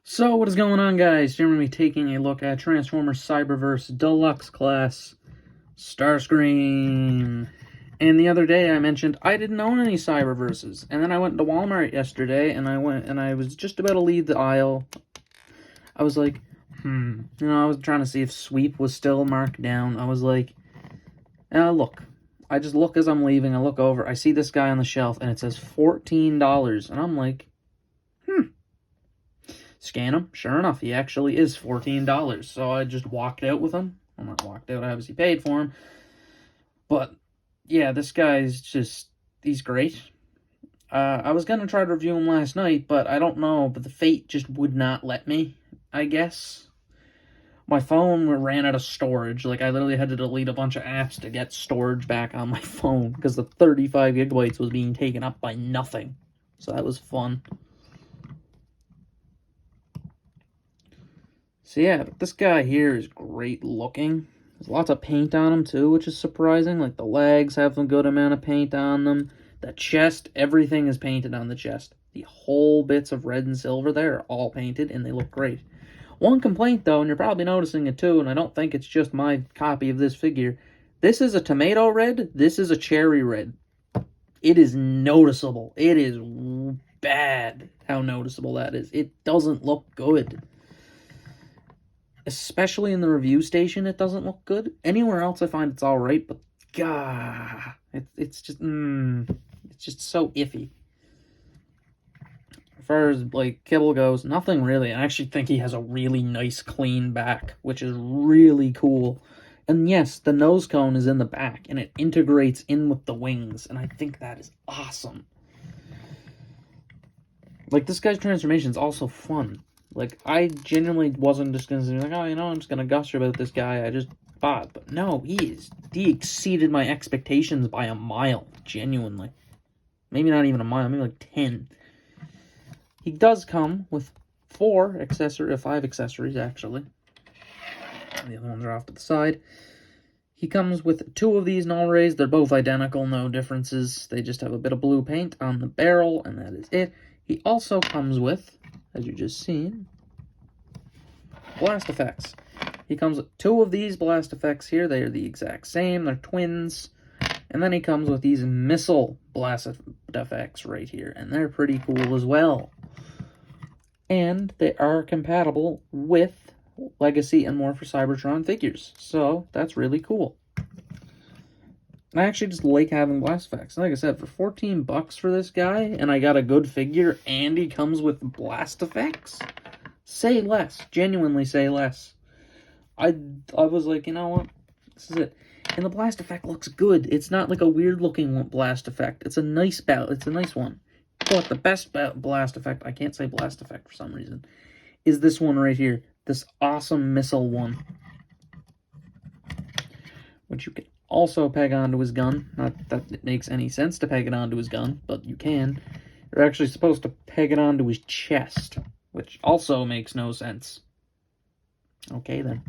So, what is going on, guys? Today we're going to be taking a look at Transformers Cyberverse Deluxe Class Starscream. And the other day I mentioned I didn't own any Cyberverses. And then I went to Walmart yesterday and I was just about to leave the aisle. I was like, I was trying to see if Sweep was still marked down. I was like, look. I just look as I'm leaving. I look over. I see this guy on the shelf and it says $14. And I'm like, Scan him. Sure enough, he actually is $14. So I just walked out with him. Well, not walked out, I obviously paid for him. But, yeah, this guy's just, he's great. I was going to try to review him last night, but I don't know. But the fate just would not let me, I guess. My phone ran out of storage. Like, I literally had to delete a bunch of apps to get storage back on my phone. Because the 35 gigabytes was being taken up by nothing. So that was fun. So yeah, but this guy here is great looking. There's lots of paint on him too, which is surprising. Like the legs have a good amount of paint on them. The chest, everything is painted on the chest. The whole bits of red and silver there are all painted and they look great. One complaint though, and you're probably noticing it too, and I don't think it's just my copy of this figure. This is a tomato red, this is a cherry red. It is noticeable. It is bad how noticeable that is. It doesn't look good. Especially in the review station, it doesn't look good. Anywhere else, I find it's all right, but God, it's just so iffy. As far as like Kibble goes, nothing really. I actually think he has a really nice, clean back, which is really cool. And yes, the nose cone is in the back, and it integrates in with the wings, and I think that is awesome. Like this guy's transformation is also fun. Like, I genuinely wasn't just going to say, like, oh, I'm just going to gush about this guy I just bought. But no, he exceeded my expectations by a mile, genuinely. Maybe not even a mile, maybe like 10. He does come with 5 accessories, actually. The other ones are off to the side. He comes with 2 of these null rays. They're both identical, no differences. They just have a bit of blue paint on the barrel, and that is it. He also comes with, as you just seen, blast effects. He comes with 2 of these blast effects here. They are the exact same. They're twins. And then he comes with these missile blast effects right here. And they're pretty cool as well. And they are compatible with Legacy and More for Cybertron figures. So that's really cool. I actually just like having blast effects. Like I said, for $14 for this guy, and I got a good figure, and he comes with blast effects, say less. Genuinely say less. I was like, you know what? This is it. And the blast effect looks good. It's not like a weird-looking blast effect. It's a nice It's a nice one. But the best blast effect, I can't say blast effect for some reason, is this one right here. This awesome missile one. Which you can also peg onto his gun. Not that it makes any sense to peg it onto his gun, but you can. You're actually supposed to peg it onto his chest, which also makes no sense. Okay, then.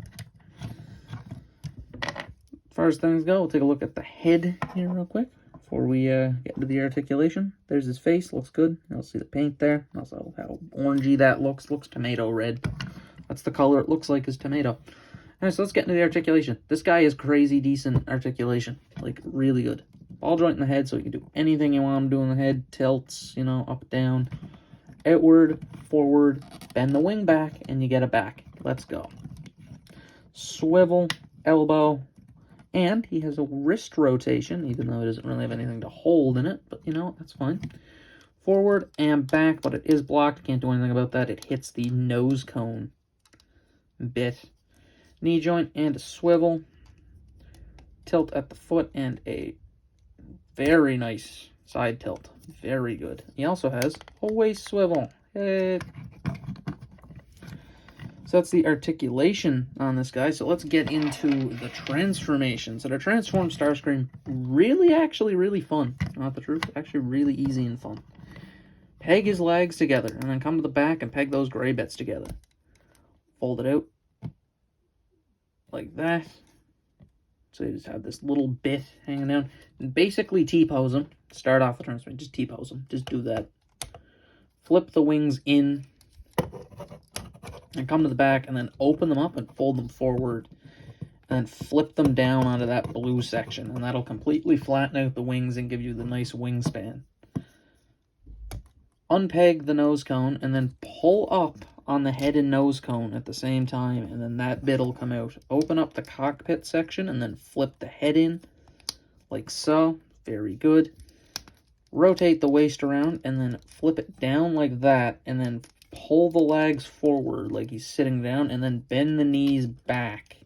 As far as things go, we'll take a look at the head here real quick before we get into the articulation. There's his face, looks good. You'll see the paint there. Also how orangey that looks. Looks tomato red. That's the color it looks like is tomato. Alright, so let's get into the articulation. This guy is crazy decent articulation. Like, really good. Ball joint in the head, so you can do anything you want him to do in the head. Tilts, up, down, outward, forward, bend the wing back, and you get it back. Let's go. Swivel, elbow, and he has a wrist rotation, even though it doesn't really have anything to hold in it. But, that's fine. Forward and back, but it is blocked. Can't do anything about that. It hits the nose cone bit. Knee joint and a swivel, tilt at the foot, and a very nice side tilt. Very good. He also has a waist swivel. Hey. So that's the articulation on this guy. So let's get into the transformation. So the transformed Starscream, actually really fun. Not the truth, actually really easy and fun. Peg his legs together, and then come to the back and peg those gray bits together. Fold it out. Like that. So you just have this little bit hanging down. And basically T-pose him. Start off the transformation. Just T-pose him. Just do that. Flip the wings in. and come to the back and then open them up and fold them forward and then flip them down onto that blue section, and that'll completely flatten out the wings and give you the nice wingspan. Unpeg the nose cone and then pull up on the head and nose cone at the same time, and then that bit will come out. Open up the cockpit section and then flip the head in like so. Very good. Rotate the waist around and then flip it down like that, and then pull the legs forward like he's sitting down, and then bend the knees back.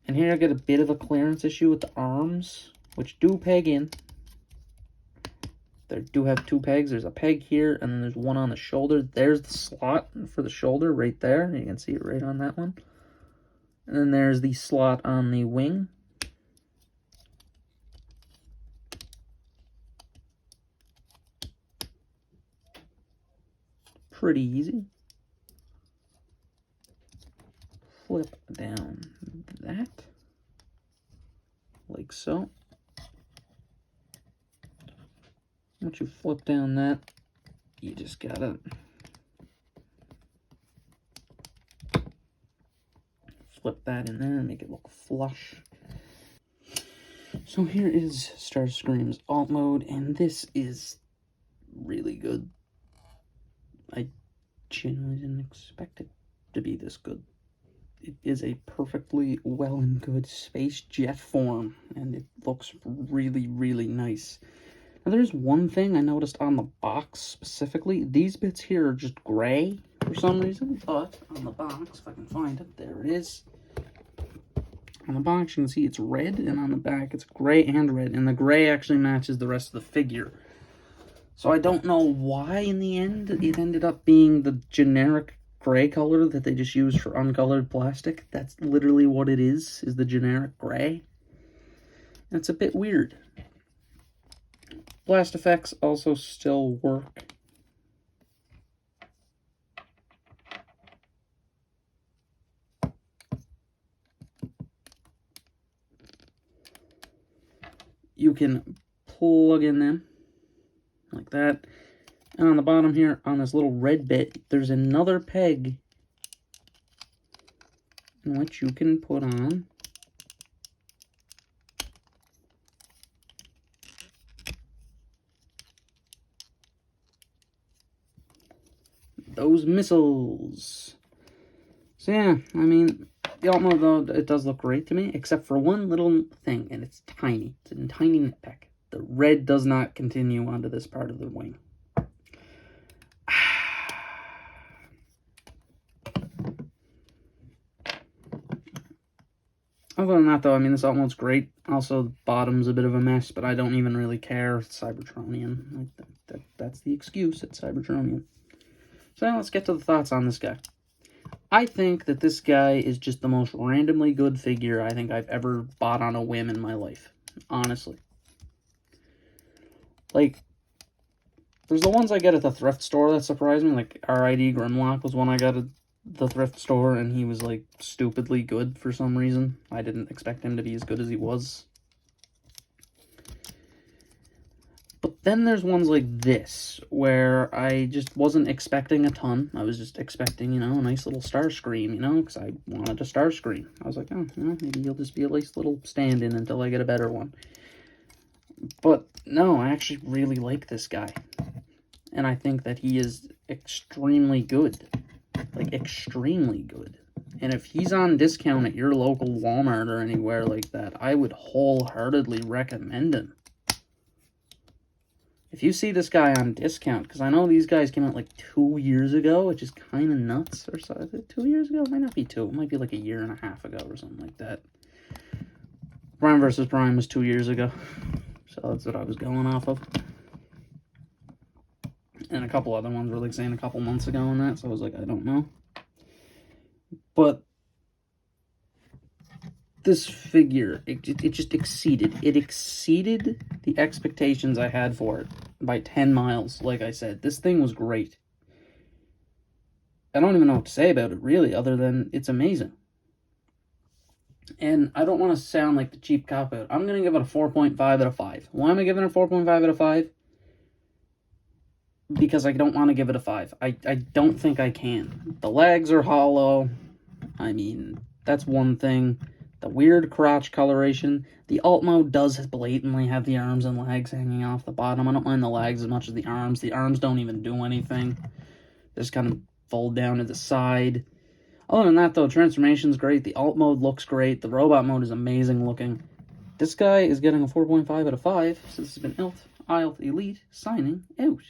And here I get a bit of a clearance issue with the arms, which do peg in. They do have two pegs. There's a peg here, and then there's one on the shoulder. There's the slot for the shoulder right there. You can see it right on that one. And then there's the slot on the wing. Pretty easy. Flip down that, like so. Once you flip down that, you just gotta flip that in there and make it look flush. So here is Starscream's alt mode, and this is really good. I genuinely didn't expect it to be this good. It is a perfectly well and good space jet form, and it looks really, really nice. Now, there's one thing I noticed on the box specifically. These bits here are just gray for some reason, but on the box, if I can find it, there it is. On the box, you can see it's red, and on the back, it's gray and red, and the gray actually matches the rest of the figure. So I don't know why, in the end, it ended up being the generic gray color that they just used for uncolored plastic. That's literally what it is the generic gray. And it's a bit weird. Blast effects also still work. You can plug in them like that. And on the bottom here, on this little red bit, there's another peg in which you can put on those missiles. So yeah, I mean, the alt mode, though, it does look great to me, except for one little thing, and it's tiny. It's a tiny nitpick. The red does not continue onto this part of the wing. Other than that, though, I mean, this alt mode's great. Also, the bottom's a bit of a mess, but I don't even really care. It's Cybertronian. That's the excuse. It's Cybertronian. So now let's get to the thoughts on this guy. I think that this guy is just the most randomly good figure I think I've ever bought on a whim in my life. Honestly. Like, there's the ones I get at the thrift store that surprise me. Like, R.I.D. Grimlock was one I got at the thrift store, and he was, like, stupidly good for some reason. I didn't expect him to be as good as he was. But then there's ones like this, where I just wasn't expecting a ton. I was just expecting, you know, a nice little Starscream, you know, because I wanted a Starscream. I was like, oh, you know, maybe he'll just be a nice little stand-in until I get a better one. But no, I actually really like this guy. And I think that he is extremely good. Like, extremely good. And if he's on discount at your local Walmart or anywhere like that, I would wholeheartedly recommend him. If you see this guy on discount, because I know these guys came out like 2 years ago, which is kind of nuts. Or so, is it 2 years ago? It might not be 2. It might be like a year and a half ago or something like that. Prime vs. Prime was 2 years ago. So that's what I was going off of. And a couple other ones were like saying a couple months ago and that, so I was like, I don't know. But this figure, it just exceeded. It exceeded the expectations I had for it by 10 miles, like I said. This thing was great. I don't even know what to say about it, really, other than it's amazing. And I don't want to sound like the cheap cop-out. I'm going to give it a 4.5 out of 5. Why am I giving it a 4.5 out of 5? because I don't want to give it a 5. I don't think I can. The legs are hollow. I mean, that's one thing. The weird crotch coloration. The alt mode does blatantly have the arms and legs hanging off the bottom. I don't mind the legs as much as the arms. The arms don't even do anything. Just kind of fold down to the side. Other than that, though, transformation's great. The alt mode looks great. The robot mode is amazing looking. This guy is getting a 4.5 out of 5. So this has been Eilt, Elite, signing out.